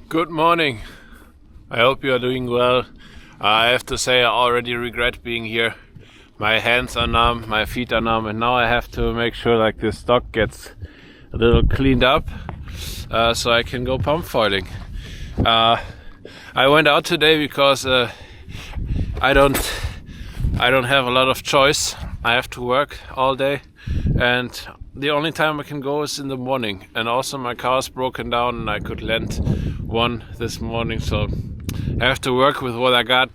Good morning. I hope you are doing well. I have to say I already regret being here. My hands are numb, my feet are numb, and now I have to make sure like this dock gets a little cleaned up so I can go pump foiling. I went out today because I don't have a lot of choice. I have to work all day, and the only time I can go is in the morning. And also my car is broken down and I could lend one this morning, so I have to work with what I got.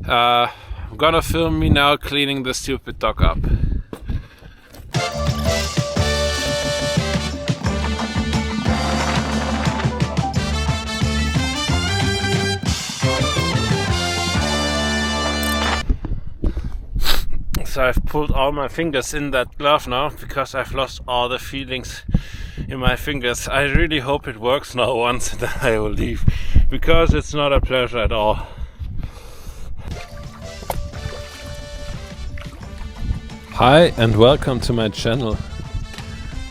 I'm gonna film me now cleaning the stupid dock up. So I've pulled all my fingers in that glove now because I've lost all the feelings in my fingers. I really hope it works now once, then I will leave, because it's not a pleasure at all. Hi and welcome to my channel.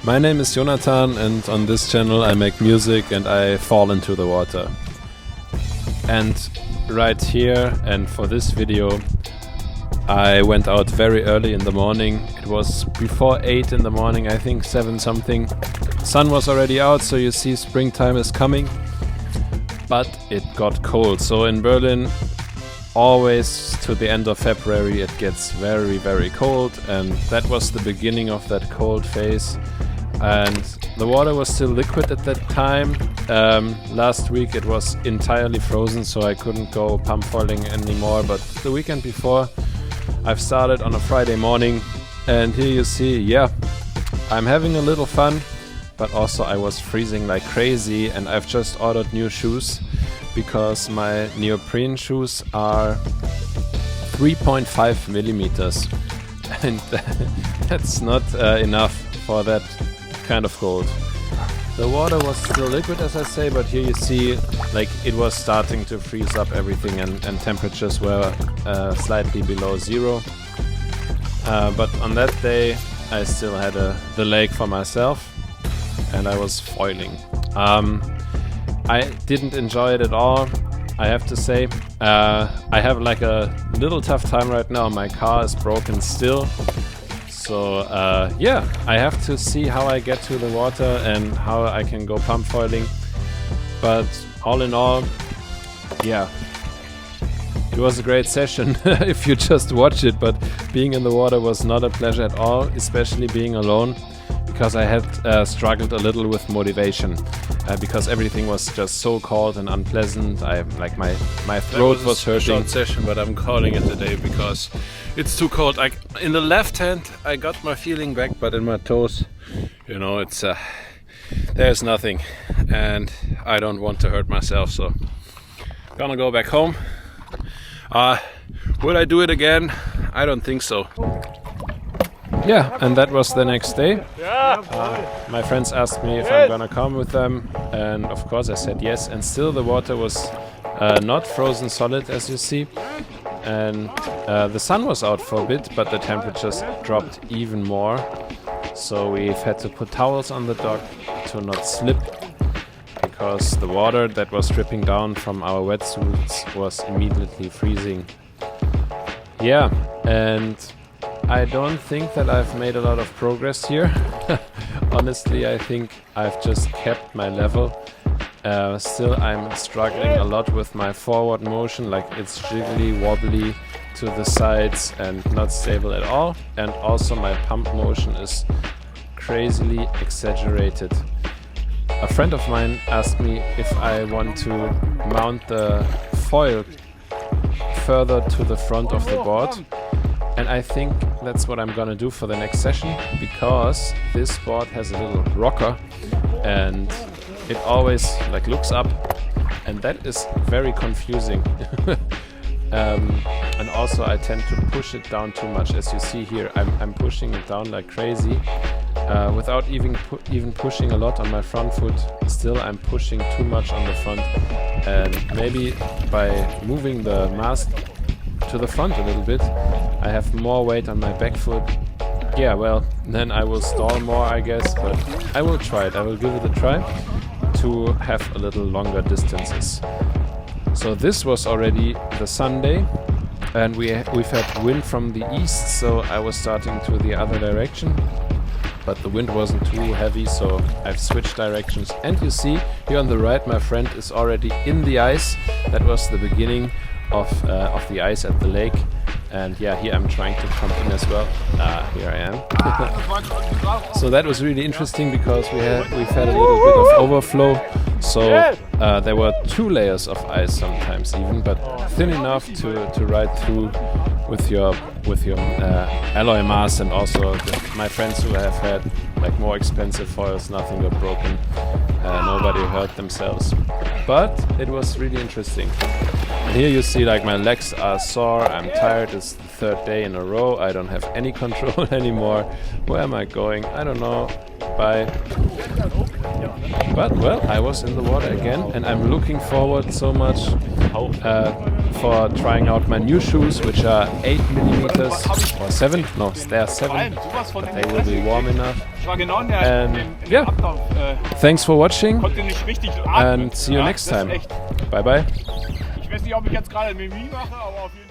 My name is Jonathan, and on this channel I make music and I fall into the water. And right here and for this video I went out very early in the morning. It was before 8 in the morning, I think 7 something. Sun was already out, so you see springtime is coming. But it got cold. So in Berlin, always to the end of February it gets very, very cold. And that was the beginning of that cold phase. And the water was still liquid at that time. Last week it was entirely frozen, so I couldn't go pump foiling anymore. But the weekend before, I've started on a Friday morning, and here you see, yeah, I'm having a little fun, but also I was freezing like crazy, and I've just ordered new shoes because my neoprene shoes are 3.5 millimeters, and that's not enough for that kind of cold. The water was still liquid, as I say, but here you see like it was starting to freeze up everything, and temperatures were slightly below zero. But on that day I still had the lake for myself and I was foiling. I didn't enjoy it at all, I have to say. I have like a little tough time right now. My car is broken still. So yeah, I have to see how I get to the water and how I can go pump foiling. But all in all, yeah, it was a great session if you just watch it. But being in the water was not a pleasure at all, especially being alone, because I had struggled a little with motivation because everything was just so cold and unpleasant. My throat was hurting. Short session, but I'm calling it a day because it's too cold. In the left hand I got my feeling back, but in my toes, you know, it's there's nothing, and I don't want to hurt myself, so I'm gonna go back home. Will I do it again? I don't think so. Yeah, and that was the next day. My friends asked me if I'm gonna come with them, and of course I said yes, and still the water was not frozen solid, as you see. And the sun was out for a bit, but the temperatures dropped even more. So we've had to put towels on the dock to not slip, because the water that was dripping down from our wetsuits was immediately freezing. Yeah, and I don't think that I've made a lot of progress here. Honestly, I think I've just kept my level. Still, I'm struggling a lot with my forward motion, like it's jiggly, wobbly to the sides and not stable at all. And also my pump motion is crazily exaggerated. A friend of mine asked me if I want to mount the foil further to the front of the board. And I think that's what I'm gonna do for the next session, because this board has a little rocker and it always like looks up, and that is very confusing. And also I tend to push it down too much. As you see here, I'm pushing it down like crazy without even pushing a lot on my front foot. Still I'm pushing too much on the front, and maybe by moving the mast to the front a little bit, I have more weight on my back foot. Yeah, well, then I will stall more, I guess, but I will try it. I will give it a try to have a little longer distances. So this was already the Sunday, and we've had wind from the east, so I was starting to the other direction. But the wind wasn't too heavy, so I've switched directions. And you see here on the right, my friend is already in the ice. That was the beginning of the ice at the lake. And yeah, here I'm trying to come in as well. Here I am. So that was really interesting because we've had a little bit of overflow. So there were 2 layers of ice sometimes even, but thin enough to ride through with your alloy mast, and also my friends who have had like more expensive foils, nothing got broken, nobody hurt themselves. But it was really interesting. And here you see like my legs are sore, I'm tired, it's the 3rd day in a row, I don't have any control anymore. Where am I going? I don't know. Bye. But well, I was in the water again, and I'm looking forward so much for trying out my new shoes, which are 8mm or 7. No, they are 7. But they will be warm enough. And yeah, thanks for watching, and see you next time. Bye bye. Ich weiß nicht, ob ich jetzt gerade ein Mimie mache, aber auf jeden Fall.